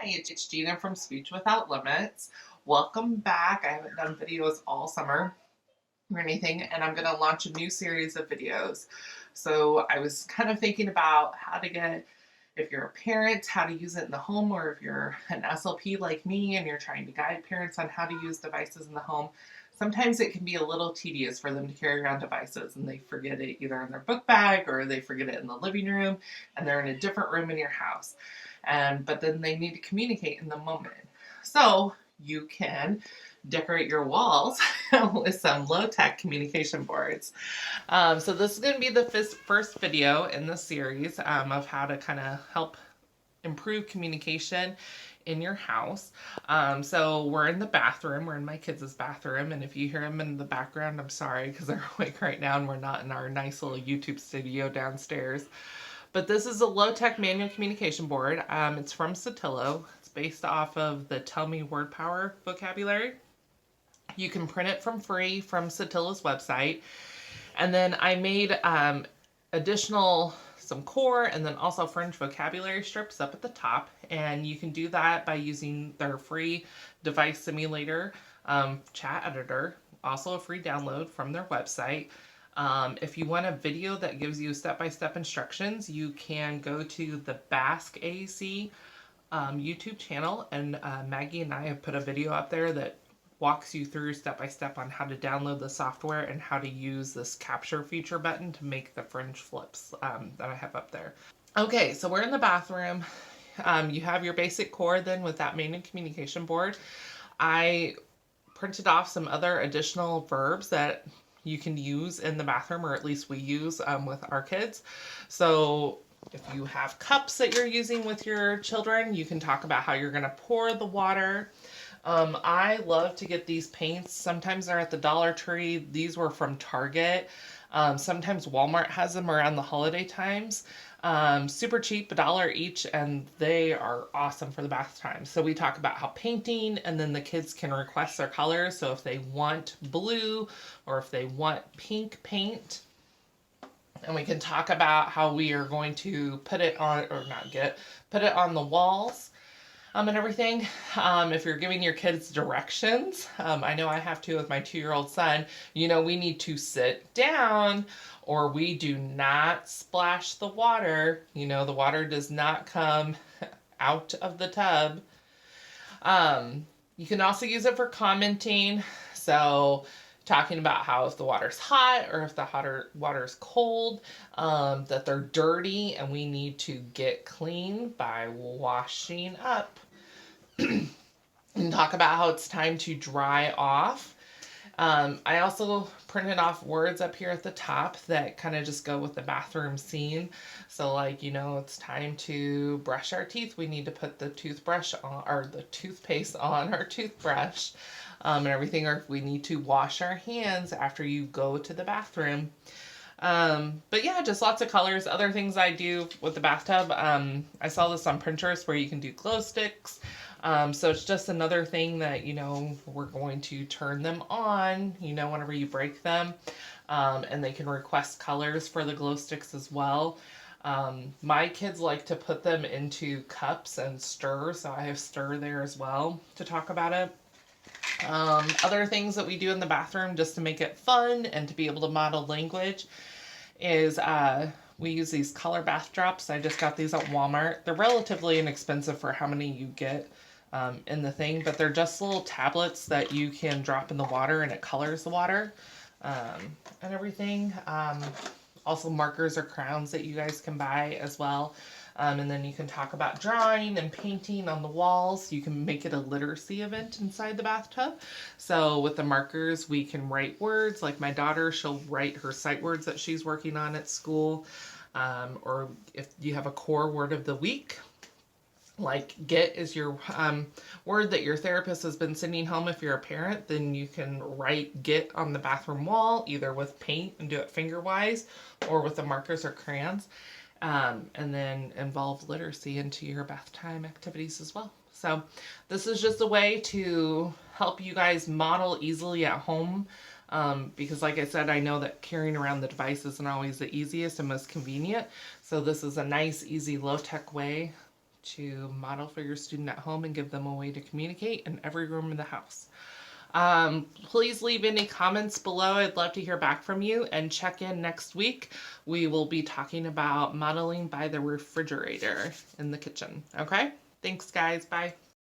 Hi, it's Gina from Speech Without Limits. Welcome back. I haven't done videos all summer or anything, and I'm going to launch a new series of videos. So I was kind of thinking about how to get, if you're a parent, how to use it in the home, or if you're an SLP like me and you're trying to guide parents on how to use devices in the home. Sometimes it can be a little tedious for them to carry around devices and they forget it either in their book bag or they forget it in the living room and they're in a different room in your house. But then they need to communicate in the moment. So you can decorate your walls with some low-tech communication boards. So this is going to be the first video in the series of how to kind of help improve communication in your house. So we're in the bathroom. We're in my kids' bathroom, and if you hear them in the background, I'm sorry because they're awake right now and we're not in our nice little YouTube studio downstairs. But this is a low-tech manual communication board. It's from Sotillo. It's based off of the Tell Me Word Power vocabulary. You can print it from free from Sotillo's website. And then I made additional some core and then also French vocabulary strips up at the top. And you can do that by using their free device simulator chat editor, also a free download from their website. If you want a video that gives you step-by-step instructions, you can go to the Basque AAC YouTube channel, and Maggie and I have put a video up there that walks you through step-by-step on how to download the software and how to use this capture feature button to make the fringe flips that I have up there. Okay, so we're in the bathroom. You have your basic core then with that manual communication board. I printed off some other additional verbs that you can use in the bathroom, or at least we use with our kids. So if you have cups that you're using with your children, you can talk about how you're going to pour the water. I love to get these paints. Sometimes they're at the Dollar Tree. These were from Target. Sometimes Walmart has them around the holiday times. Super cheap, $1 each, and they are awesome for the bath time. So we talk about how painting, and then the kids can request their colors. So if they want blue or if they want pink paint, and we can talk about how we are going to put it on, or not put it on the walls. And everything. If you're giving your kids directions, I know I have to with my 2-year-old son, we need to sit down or we do not splash the water. The water does not come out of the tub. You can also use it for commenting. So talking about how if the water's hot or if the water's cold, that they're dirty and we need to get clean by washing up. And talk about how it's time to dry off. I also printed off words up here at the top that kind of just go with the bathroom scene. So it's time to brush our teeth. We need to put the toothbrush on, or the toothpaste on our toothbrush, and everything. Or if we need to wash our hands after you go to the bathroom. But yeah, just lots of colors. Other things I do with the bathtub. I saw this on Pinterest where you can do glow sticks. So it's just another thing that, we're going to turn them on, whenever you break them. And they can request colors for the glow sticks as well. My kids like to put them into cups and stir, so I have stir there as well to talk about it. Other things that we do in the bathroom just to make it fun and to be able to model language is we use these color bath drops. I just got these at Walmart. They're relatively inexpensive for how many you get in the thing, but they're just little tablets that you can drop in the water and it colors the water and everything. Also markers or crowns that you guys can buy as well. And then you can talk about drawing and painting on the walls. You can make it a literacy event inside the bathtub. So with the markers, we can write words. Like my daughter, she'll write her sight words that she's working on at school. Or if you have a core word of the week, like get is your word that your therapist has been sending home. If you're a parent, then you can write get on the bathroom wall, either with paint and do it finger-wise or with the markers or crayons. And then involve literacy into your bath time activities as well. So this is just a way to help you guys model easily at home. Because like I said, I know that carrying around the device isn't always the easiest and most convenient. So this is a nice, easy, low-tech way to model for your student at home and give them a way to communicate in every room in the house. Please leave any comments below. I'd love to hear back from you, and check in next week. We will be talking about modeling by the refrigerator in the kitchen. Okay? Thanks, guys. Bye.